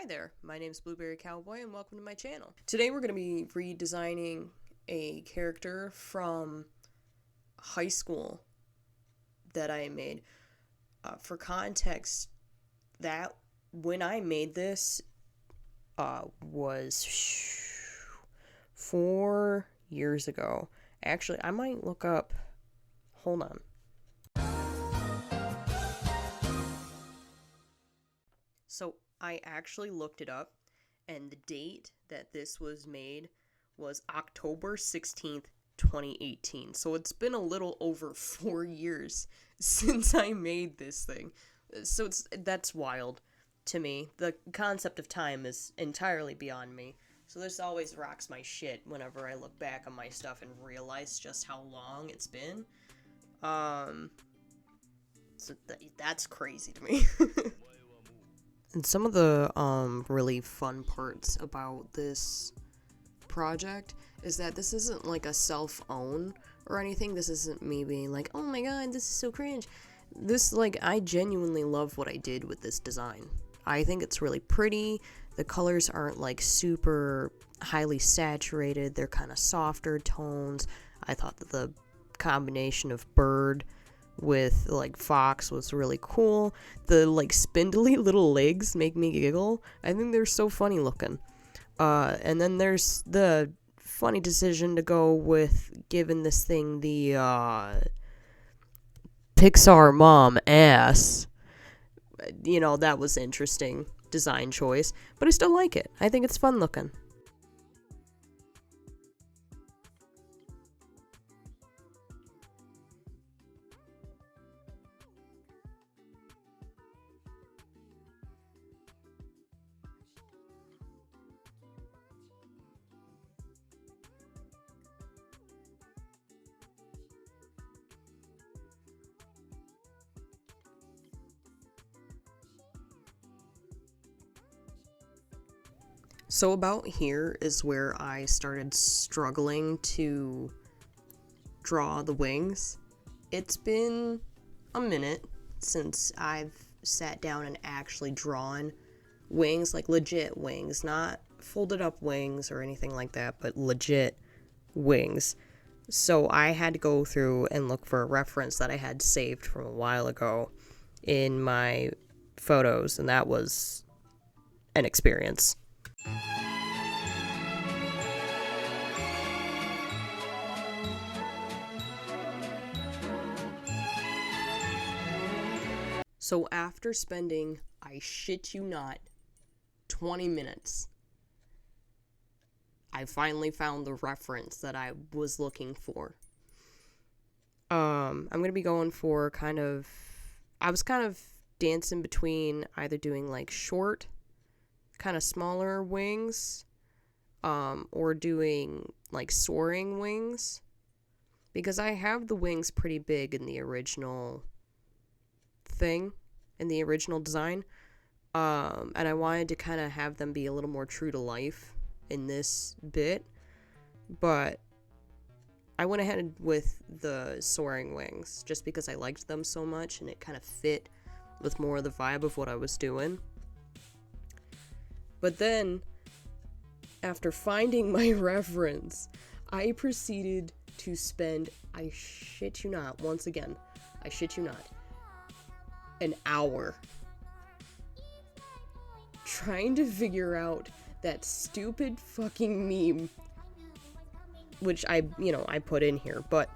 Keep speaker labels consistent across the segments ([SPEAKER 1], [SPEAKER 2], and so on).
[SPEAKER 1] Hi there, my name is Blueberry Cowboy and welcome to my channel. Today we're going to be redesigning a character from high school that I made. For context, that when I made this was 4 years ago. Actually, I might look up, hold on. So I actually looked it up, and the date that this was made was October 16th, 2018. So it's been a little over 4 years since I made this thing. So that's wild to me. The concept of time is entirely beyond me. So this always rocks my shit whenever I look back on my stuff and realize just how long it's been. So that's crazy to me. And some of the really fun parts about this project is that this isn't like a self-own or anything. This isn't me being like, oh my god, this is so cringe. This, like, I genuinely love what I did with this design. I think it's really pretty. The colors aren't like super highly saturated. They're kind of softer tones. I thought that the combination of bird with like fox was really cool. The like spindly little legs make me giggle. I think they're so funny looking. And then there's the funny decision to go with giving this thing the Pixar mom ass. You know, that was interesting design choice, but I still like it. I think it's fun looking. So about here is where I started struggling to draw the wings. It's been a minute since I've sat down and actually drawn wings, like legit wings, not folded up wings or anything like that, but legit wings. So I had to go through and look for a reference that I had saved from a while ago in my photos, and that was an experience. So after spending, I shit you not, 20 minutes, I finally found the reference that I was looking for. I'm gonna be going for I was kind of dancing between either doing like short, kind of smaller wings, or doing like soaring wings, because I have the wings pretty big in the original thing, in the original design, and I wanted to kind of have them be a little more true to life in this bit, but I went ahead with the soaring wings just because I liked them so much and it kind of fit with more of the vibe of what I was doing. But then, after finding my reference, I proceeded to spend, I shit you not, once again, I shit you not, an hour trying to figure out that stupid fucking meme, which I put in here, but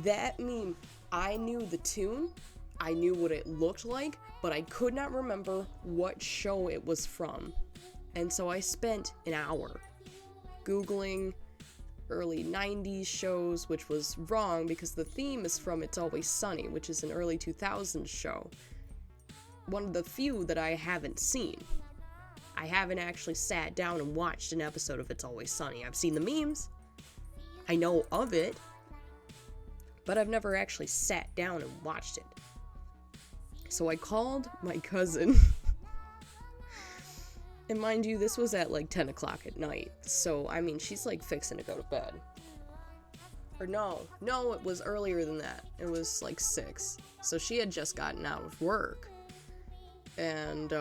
[SPEAKER 1] that meme, I knew the tune, I knew what it looked like, but I could not remember what show it was from. And so I spent an hour Googling early 90s shows, which was wrong because the theme is from It's Always Sunny, which is an early 2000s show. One of the few that I haven't seen. I haven't actually sat down and watched an episode of It's Always Sunny. I've seen the memes. I know of it. But I've never actually sat down and watched it. So I called my cousin. And mind you, this was at like 10 o'clock at night. So, I mean, she's like fixing to go to bed. Or no, it was earlier than that. It was like 6. So she had just gotten out of work. And,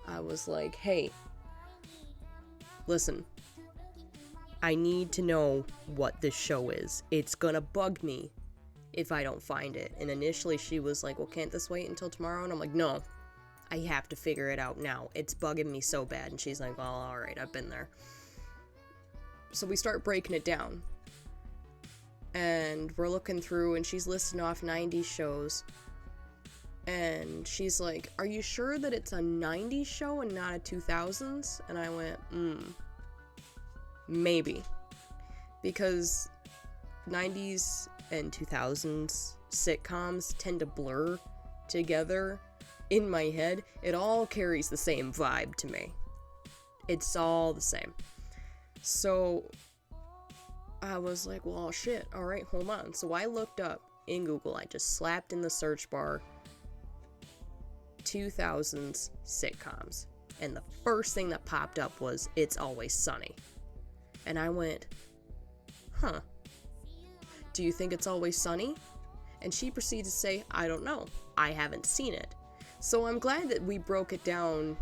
[SPEAKER 1] I was like, hey, listen, I need to know what this show is. It's gonna bug me if I don't find it. And initially she was like, well, can't this wait until tomorrow? And I'm like, no, I have to figure it out now. It's bugging me so bad. And she's like, well, alright, I've been there. So we start breaking it down. And we're looking through, and she's listing off 90s shows. And she's like, are you sure that it's a 90s show and not a 2000s? And I went, maybe. Because 90s and 2000s sitcoms tend to blur together in my head. It all carries the same vibe to me. It's all the same. So I was like, well, shit, alright, hold on. So I looked up in Google, I just slapped in the search bar 2000s sitcoms, and the first thing that popped up was It's Always Sunny. And I went, huh, do you think It's Always Sunny? And she proceeded to say, I don't know, I haven't seen it. So I'm glad that we broke it down,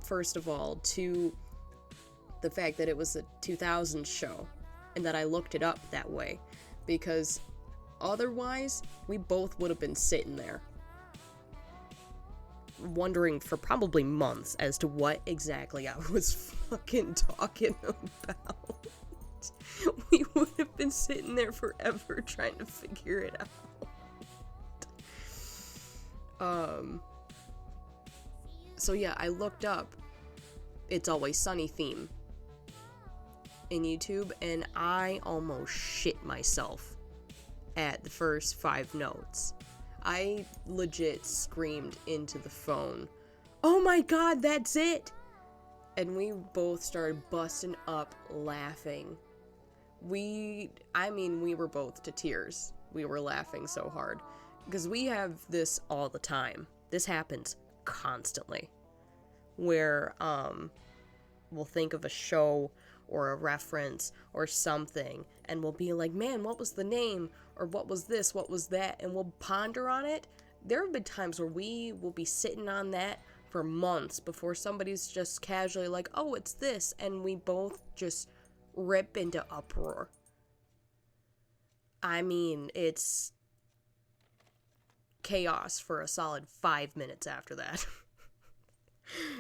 [SPEAKER 1] first of all, to the fact that it was a 2000s show, and that I looked it up that way, because otherwise, we both would have been sitting there wondering for probably months as to what exactly I was fucking talking about. We would have been sitting there forever trying to figure it out. So yeah, I looked up It's Always Sunny theme in YouTube, and I almost shit myself at the first 5 notes. I legit screamed into the phone, oh my god, that's it! And we both started busting up laughing. We were both to tears. We were laughing so hard. Because we have this all the time. This happens constantly. Where, we'll think of a show or a reference or something, and we'll be like, man, what was the name? Or what was this? What was that? And we'll ponder on it. There have been times where we will be sitting on that for months before somebody's just casually like, oh, it's this, and we both just rip into uproar. I mean, it's chaos for a solid 5 minutes after that.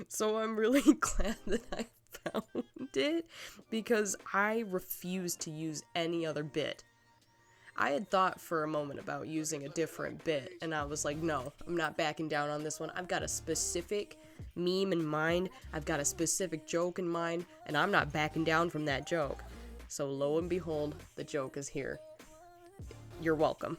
[SPEAKER 1] So I'm really glad that I found it, because I refuse to use any other bit. I had thought for a moment about using a different bit, and I was like, no, I'm not backing down on this one. I've got a specific meme in mind, I've got a specific joke in mind, and I'm not backing down from that joke. So lo and behold, the joke is here. You're welcome.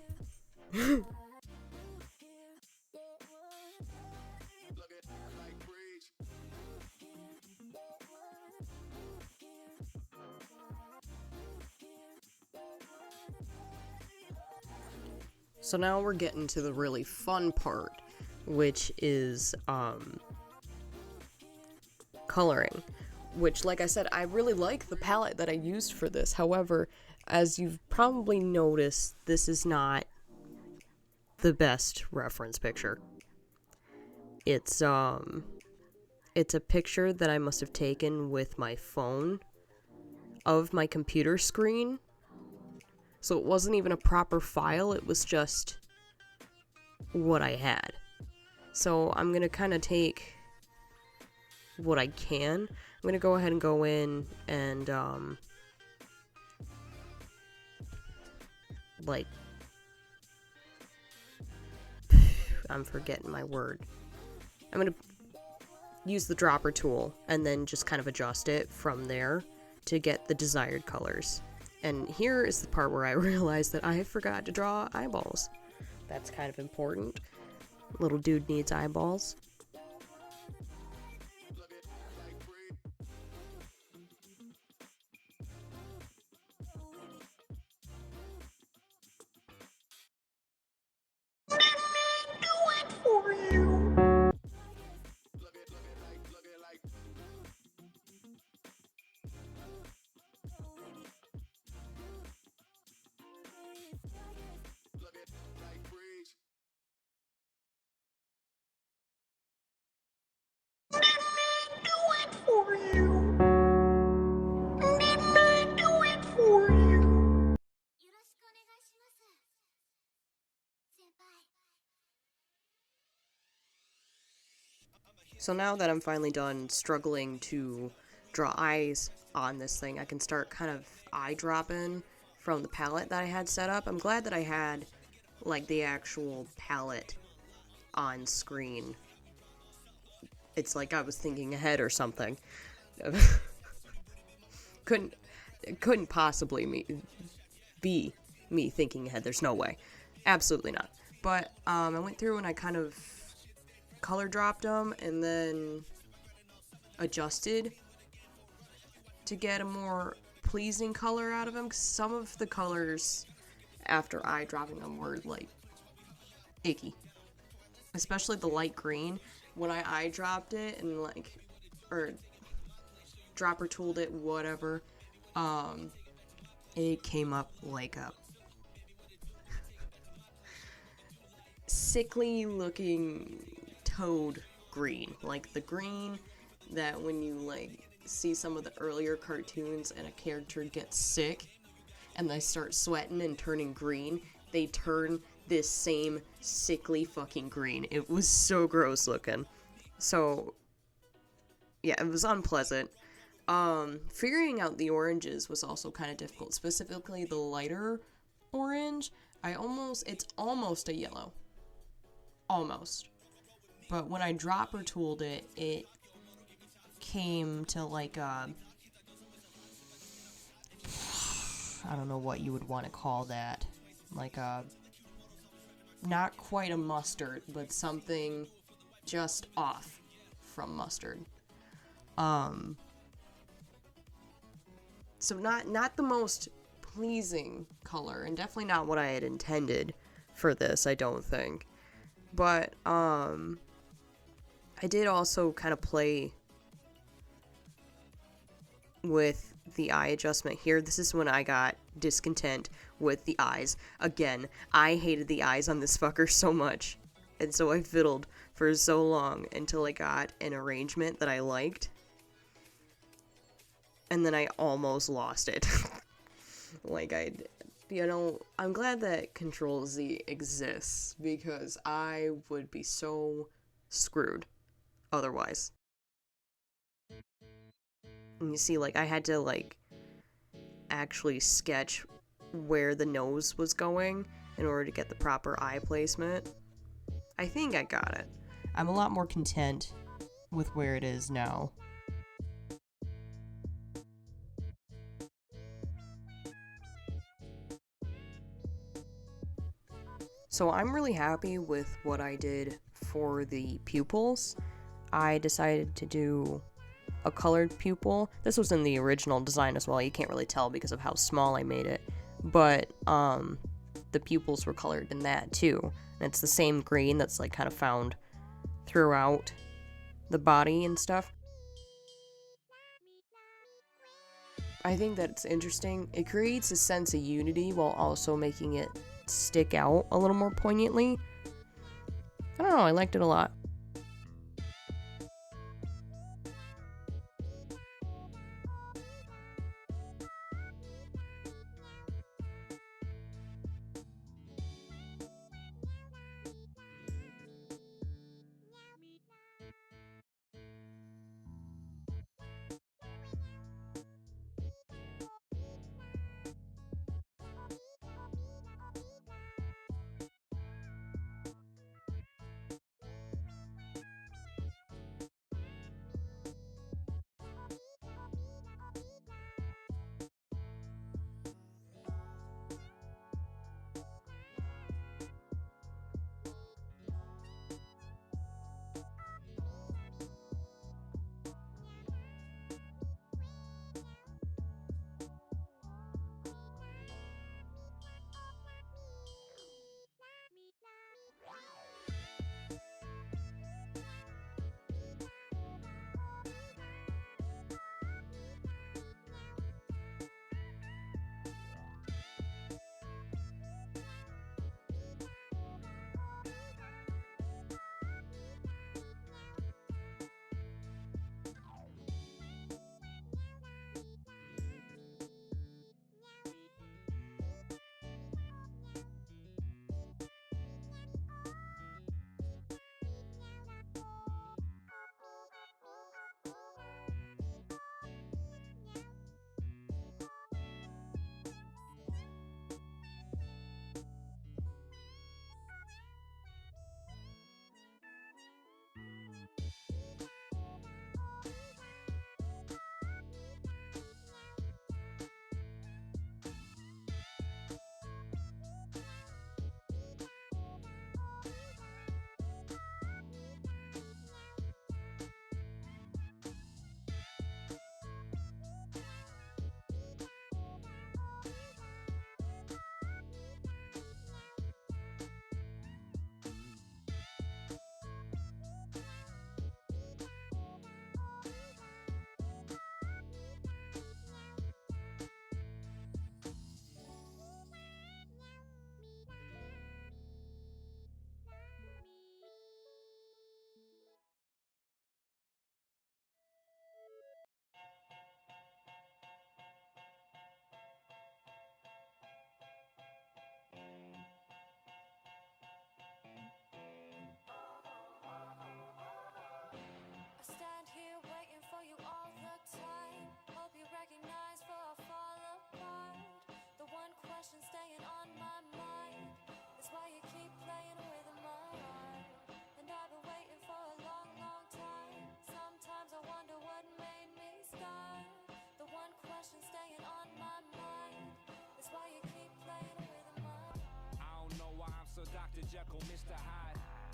[SPEAKER 1] So now we're getting to the really fun part, which is coloring. Which, like I said, I really like the palette that I used for this. However, as you've probably noticed, this is not the best reference picture. It's a picture that I must have taken with my phone of my computer screen. So it wasn't even a proper file, it was just what I had. So I'm gonna kind of take what I can. I'm gonna go ahead and go in and, like, I'm forgetting my word. I'm gonna use the dropper tool and then just kind of adjust it from there to get the desired colors. And here is the part where I realized that I forgot to draw eyeballs. That's kind of important. Little dude needs eyeballs. So now that I'm finally done struggling to draw eyes on this thing, I can start kind of eye dropping from the palette that I had set up. I'm glad that I had like the actual palette on screen. It's like I was thinking ahead or something. couldn't possibly be me thinking ahead. There's no way. Absolutely not. But I went through and I kind of color dropped them and then adjusted to get a more pleasing color out of them. 'Cause some of the colors after eye dropping them were like icky, especially the light green. When I eye dropped it and like, or dropper tooled it, whatever, it came up like a sickly looking toad green, like the green that when you like see some of the earlier cartoons and a character gets sick and they start sweating and turning green, they turn this same sickly fucking green. It was so gross looking. So yeah, it was unpleasant. Figuring out the oranges was also kind of difficult, specifically the lighter orange. It's almost a yellow. Almost. But when I dropper tooled it, it came to like a, I don't know what you would want to call that. Like a, not quite a mustard, but something just off from mustard. So not the most pleasing color, and definitely not what I had intended for this, I don't think. But, I did also kind of play with the eye adjustment here. This is when I got discontent with the eyes. Again, I hated the eyes on this fucker so much. And so I fiddled for so long until I got an arrangement that I liked. And then I almost lost it. I'm glad that Ctrl Z exists, because I would be so screwed otherwise. And you see, like, I had to, like, actually sketch where the nose was going in order to get the proper eye placement. I think I got it. I'm a lot more content with where it is now. So I'm really happy with what I did for the pupils. I decided to do a colored pupil. This was in the original design as well. You can't really tell because of how small I made it. But the pupils were colored in that too. And it's the same green that's like kind of found throughout the body and stuff. I think that's interesting. It creates a sense of unity while also making it stick out a little more poignantly. I don't know, I liked it a lot.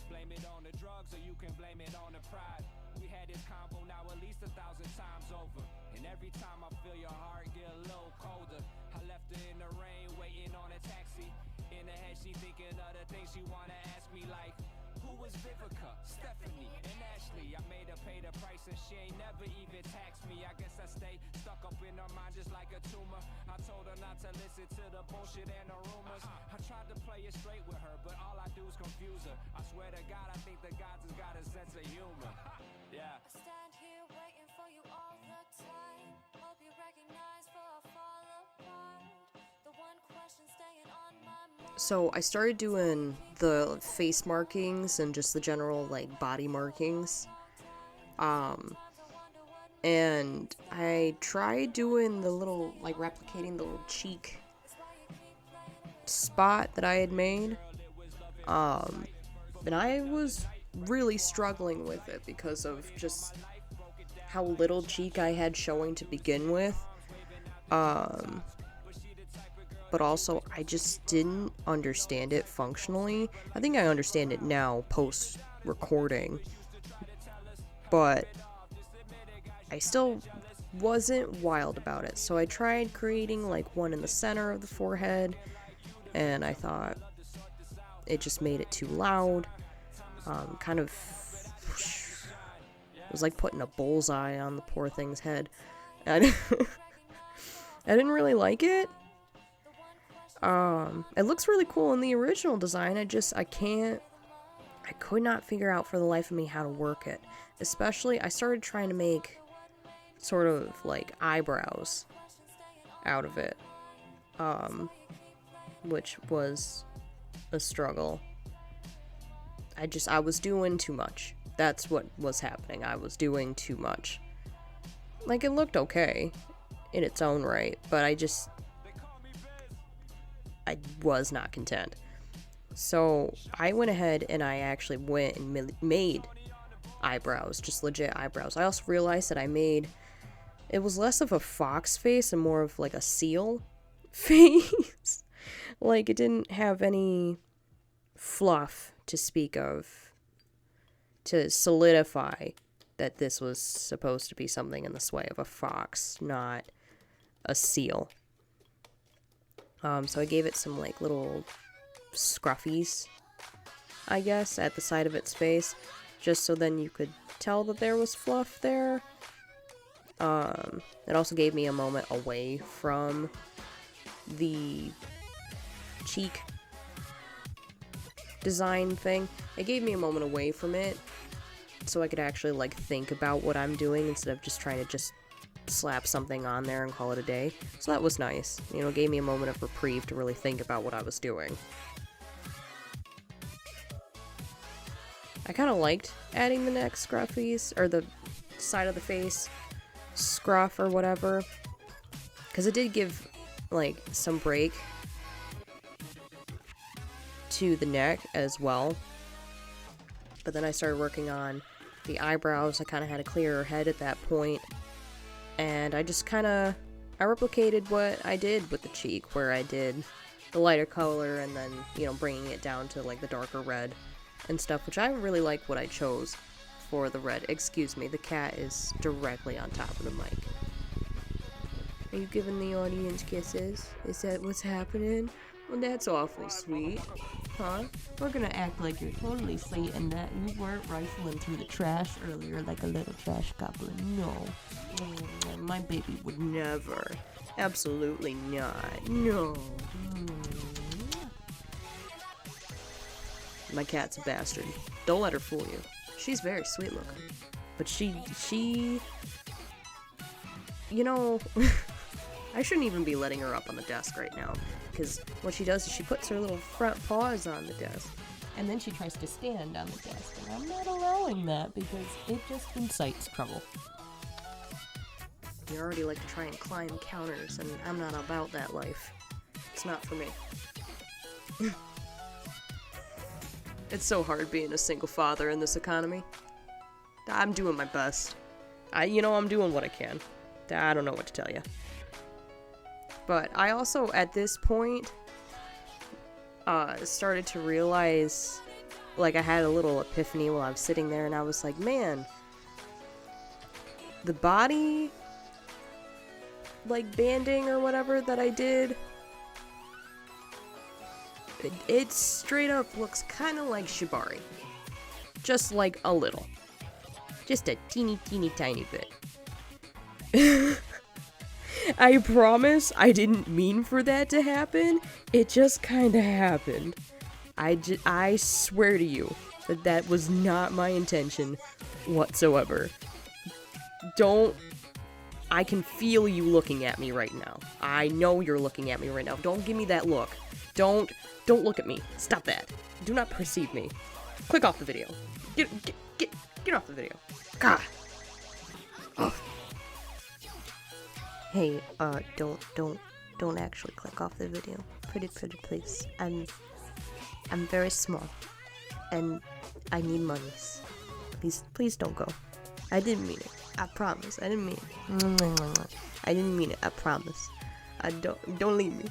[SPEAKER 2] Blame it on the drugs or you can blame it on the pride. We had this combo now at least 1,000 times over. And every time I feel your heart get a little colder. I left her in the rain waiting on a taxi. In her head she thinking of the things she wanna ask me, like who was Vivica, Stephanie, and Ashley? I made her pay the price and she ain't never even taxed me. I guess I stay stuck up in her mind just like a tumor. I told her not to listen to the bullshit and the rumors. I tried to play it straight with her, but all I do is confuse her. I swear to God, I think the gods has got a sense of humor. Yeah. I stand here waiting for you all the time. Hope you recognize for a fall apart. The one question staying on my mind.
[SPEAKER 1] So I started doing the face markings and just the general like body markings. And I tried doing the little, like replicating the little cheek spot that I had made. And I was really struggling with it because of just how little cheek I had showing to begin with. But also I just didn't understand it functionally. I think I understand it now post recording, but I still wasn't wild about it. So I tried creating like one in the center of the forehead, and I thought it just made it too loud. Kind of, it was like putting a bullseye on the poor thing's head. And I didn't really like it. It looks really cool in the original design. I could not figure out for the life of me how to work it. Especially, I started trying to make sort of like eyebrows out of it. Which was a struggle. I was doing too much. That's what was happening. I was doing too much. Like, it looked okay in its own right, but I was not content. So I went ahead and I actually went and made eyebrows, just legit eyebrows. I also realized that it was less of a fox face and more of like a seal face. Like, it didn't have any fluff to speak of to solidify that this was supposed to be something in the sway of a fox, not a seal. So I gave it some like little scruffies, I guess, at the side of its face, just so then you could tell that there was fluff there. It also gave me a moment away from the cheek design thing. It gave me a moment away from it so I could actually like think about what I'm doing instead of just trying to just slap something on there and call it a day. So that was nice. You know, it gave me a moment of reprieve to really think about what I was doing. I kind of liked adding the neck scruffies, or the side of the face scruff or whatever, because it did give like some break to the neck as well. But then I started working on the eyebrows. I kind of had a clearer head at that point, and I replicated what I did with the cheek, where I did the lighter color and then, you know, bringing it down to like the darker red and stuff, which I really like what I chose for the red. Excuse me, the cat is directly on top of the mic. Are you giving the audience kisses? Is that what's happening? Well, that's awful sweet. Huh? We're gonna act like you're totally sweet and that you weren't rifling through the trash earlier like a little trash goblin. No. My baby would never. Absolutely not. No. My cat's a bastard. Don't let her fool you. She's very sweet looking. But she... You know... I shouldn't even be letting her up on the desk right now, because what she does is she puts her little front paws on the desk, and then she tries to stand on the desk, and I'm not allowing that because it just incites trouble. You already like to try and climb counters, and I'm not about that life. It's not for me. It's so hard being a single father in this economy. I'm doing my best. I'm doing what I can. I don't know what to tell you. But I also, at this point, started to realize like, I had a little epiphany while I was sitting there, and I was like, man, the body, like, banding or whatever that I did, it straight up looks kind of like Shibari. Just like a little. Just a teeny tiny bit. I promise I didn't mean for that to happen. It just kind of happened. I swear to you that was not my intention whatsoever. I can feel you looking at me right now. I know you're looking at me right now. Don't give me that look. Don't look at me. Stop that. Do not perceive me. Click off the video. Get off the video. God. Oh. Hey, don't actually click off the video. Pretty please. I'm very small, and I need monies. Please don't go. I didn't mean it. I promise. I didn't mean it. I didn't mean it. I promise. Don't leave me.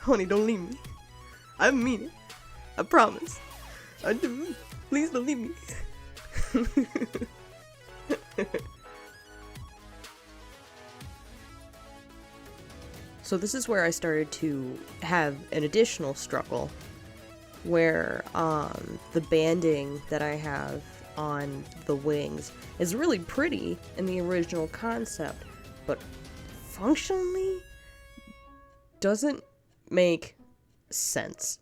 [SPEAKER 1] Honey, don't leave me. I mean it. I promise. I do. Please don't leave me. So this is where I started to have an additional struggle, where the banding that I have on the wings is really pretty in the original concept, but functionally doesn't make sense.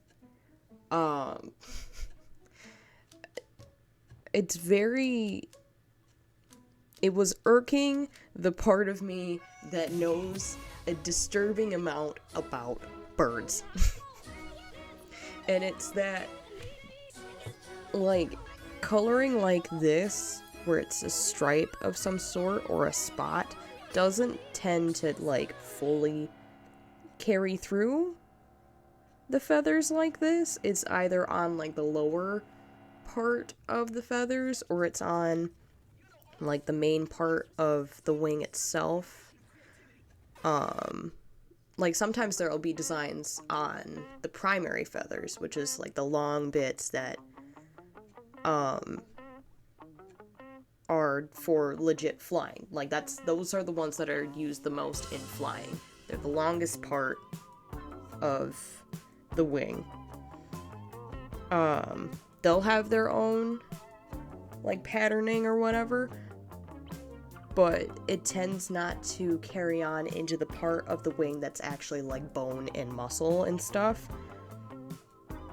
[SPEAKER 1] It was irking the part of me that knows a disturbing amount about birds. And it's that, like, coloring like this, where it's a stripe of some sort or a spot, doesn't tend to, like, fully carry through the feathers like this. It's either on, like, the lower part of the feathers, or it's on, like, the main part of the wing itself. Like, sometimes there'll be designs on the primary feathers, which is, like, the long bits that, are for legit flying. Like, those are the ones that are used the most in flying. They're the longest part of the wing. They'll have their own, like, patterning or whatever, but it tends not to carry on into the part of the wing that's actually, like, bone and muscle and stuff.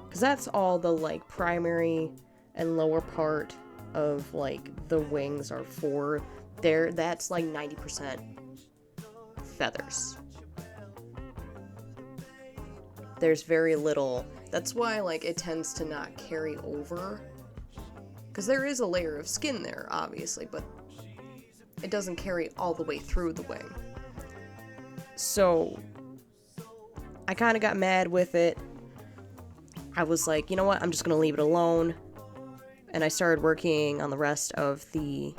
[SPEAKER 1] Because that's all the, like, primary and lower part of, like, the wings are for. That's, like, 90% feathers. There's very little. That's why, like, it tends to not carry over. Because there is a layer of skin there, obviously, but it doesn't carry all the way through the wing. So I kind of got mad with it. I was like, you know what, I'm just gonna leave it alone. And I started working on the rest of the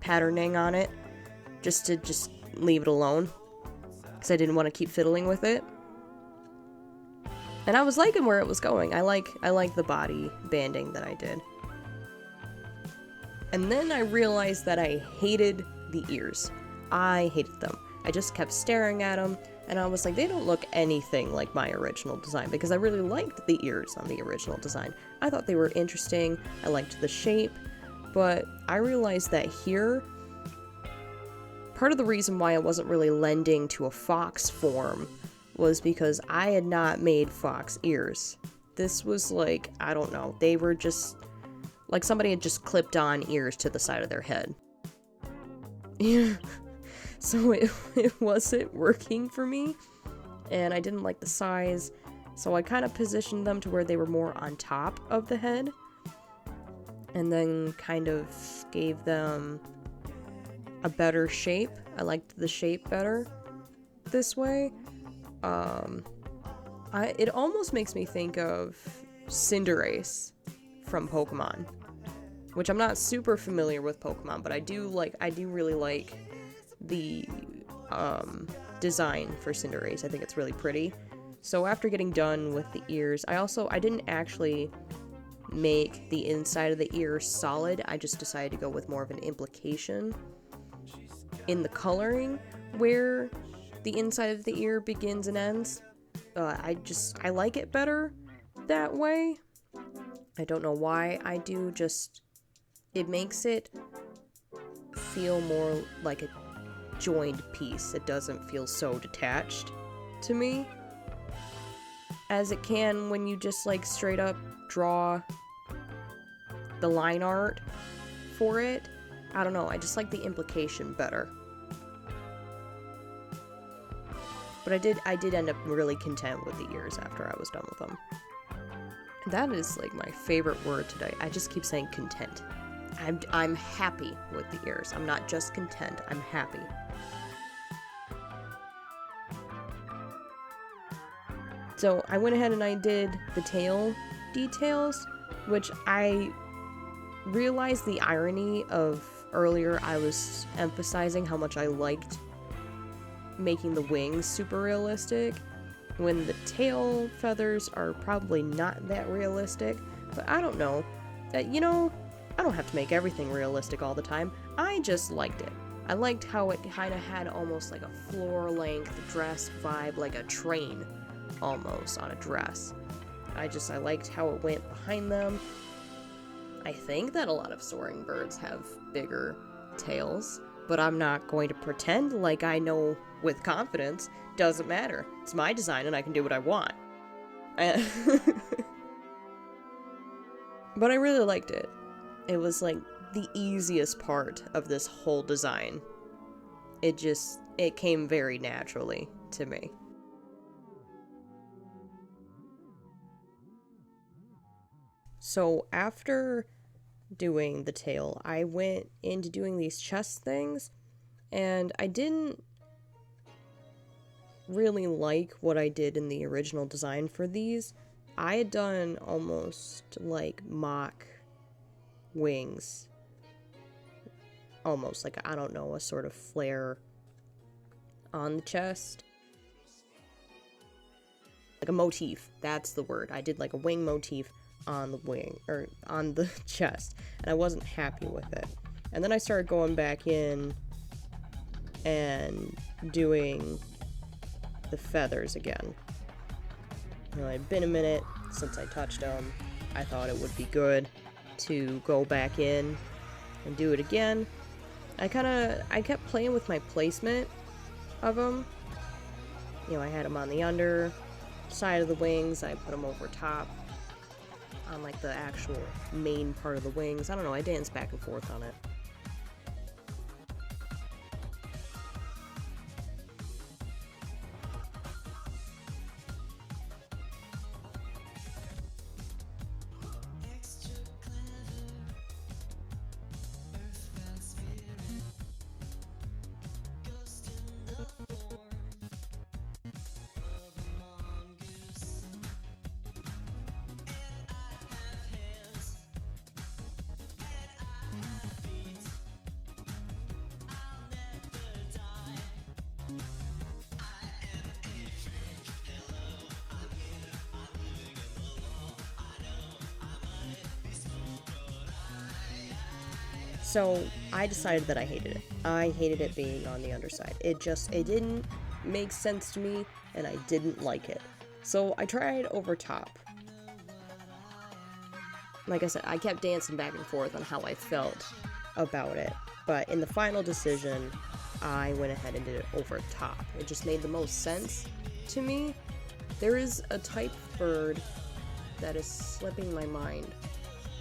[SPEAKER 1] patterning on it, just to leave it alone, because I didn't want to keep fiddling with it. And I was liking where it was going. I like the body banding that I did. And then I realized that I hated the ears. I hated them. I just kept staring at them, and I was like, they don't look anything like my original design, because I really liked the ears on the original design. I thought they were interesting, I liked the shape, but I realized that here, part of the reason why I wasn't really lending to a fox form was because I had not made fox ears. This was like, I don't know, they were just like somebody had just clipped on ears to the side of their head. Yeah. So it wasn't working for me, and I didn't like the size, so I kind of positioned them to where they were more on top of the head, and then kind of gave them a better shape. I liked the shape better this way. It almost makes me think of Cinderace from Pokemon, which I'm not super familiar with Pokemon, but I do really like the design for Cinderace. I think it's really pretty. So after getting done with the ears, I didn't actually make the inside of the ear solid, I just decided to go with more of an implication in the coloring where the inside of the ear begins and ends. I like it better that way. I don't know why I do, just it makes it feel more like a joined piece. It doesn't feel so detached to me as it can when you just like straight up draw the line art for it. I don't know, I just like the implication better. But I did end up really content with the ears after I was done with them. That is like my favorite word today. I just keep saying content. I'm happy with the ears. I'm not just content, I'm happy. So I went ahead and I did the tail details, which I realized the irony of earlier I was emphasizing how much I liked making the wings super realistic, when the tail feathers are probably not that realistic, but I don't know. You know, I don't have to make everything realistic all the time. I just liked it. I liked how it kind of had almost like a floor-length dress vibe, like a train almost on a dress. I liked how it went behind them. I think that a lot of soaring birds have bigger tails, but I'm not going to pretend like I know with confidence. Doesn't matter. It's my design and I can do what I want. But I really liked it. It was like the easiest part of this whole design. It came very naturally to me. So after doing the tail, I went into doing these chest things, and I didn't really like what I did in the original design for these. I had done almost like mock wings. Almost like, I don't know, a sort of flare on the chest. Like a motif, that's the word. I did like a wing motif on the wing, or on the chest, and I wasn't happy with it. And then I started going back in and doing the feathers again. You know, it had been a minute since I touched them. I thought it would be good to go back in and do it again. I kept playing with my placement of them. You know, I had them on the under side of the wings. I put them over top on like the actual main part of the wings. I don't know, I danced back and forth on it. So I decided that I hated it. I hated it being on the underside. It didn't make sense to me, and I didn't like it. So I tried over top. Like I said, I kept dancing back and forth on how I felt about it. But in the final decision, I went ahead and did it over top. It just made the most sense to me. There is a type of bird that is slipping my mind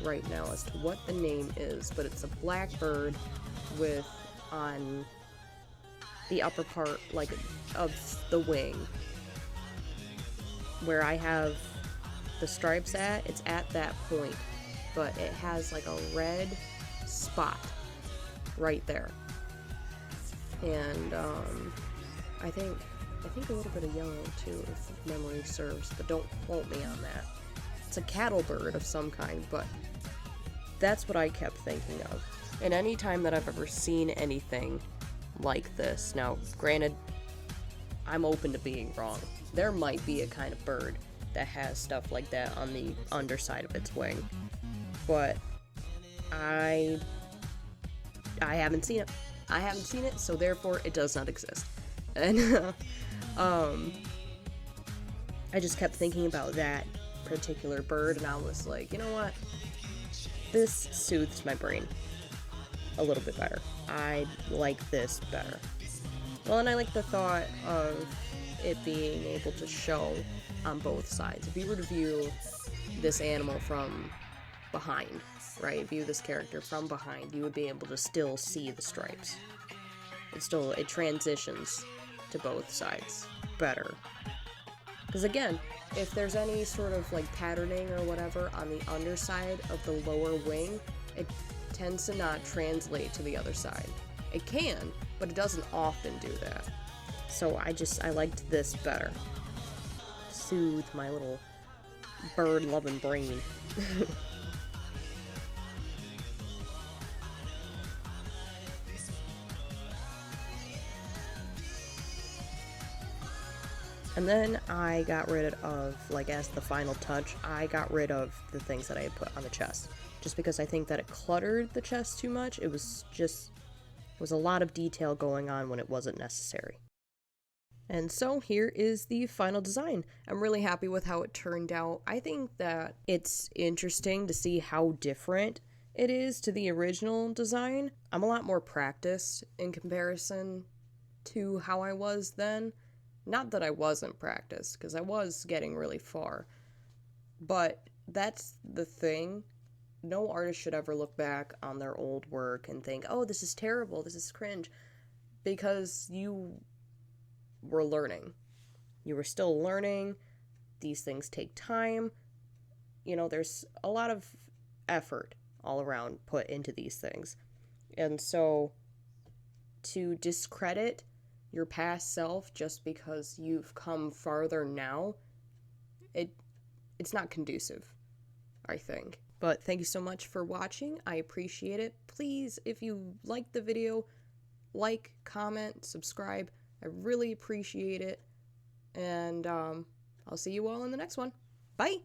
[SPEAKER 1] right now as to what the name is, but it's a black bird with on the upper part like of the wing where I have the stripes at. It's at that point, but it has like a red spot right there, and I think a little bit of yellow too, if memory serves, but don't quote me on that. It's a cattle bird of some kind, but that's what I kept thinking of. And any time that I've ever seen anything like this, now granted, I'm open to being wrong. There might be a kind of bird that has stuff like that on the underside of its wing. But I haven't seen it. I haven't seen it, so therefore it does not exist. And I just kept thinking about that particular bird, and I was like, you know what? This soothes my brain a little bit better. I like this better. Well, and I like the thought of it being able to show on both sides. If you were to view this animal from behind, right, view this character from behind, you would be able to still see the stripes. It transitions to both sides better. Because again, if there's any sort of like patterning or whatever on the underside of the lower wing, it tends to not translate to the other side. It can, but it doesn't often do that. So I liked this better. Soothe my little bird-loving brain. And then I got rid of, like, as the final touch, I got rid of the things that I had put on the chest. Just because I think that it cluttered the chest too much. It was a lot of detail going on when it wasn't necessary. And so here is the final design. I'm really happy with how it turned out. I think that it's interesting to see how different it is to the original design. I'm a lot more practiced in comparison to how I was then. Not that I wasn't practiced, because I was getting really far. But that's the thing. No artist should ever look back on their old work and think, oh, this is terrible, this is cringe. Because you were learning. You were still learning. These things take time. You know, there's a lot of effort all around put into these things. And so, to discredit your past self just because you've come farther now, it's not conducive, I think. But thank you so much for watching. I appreciate it. Please, if you liked the video, like, comment, subscribe. I really appreciate it. And I'll see you all in the next one. Bye!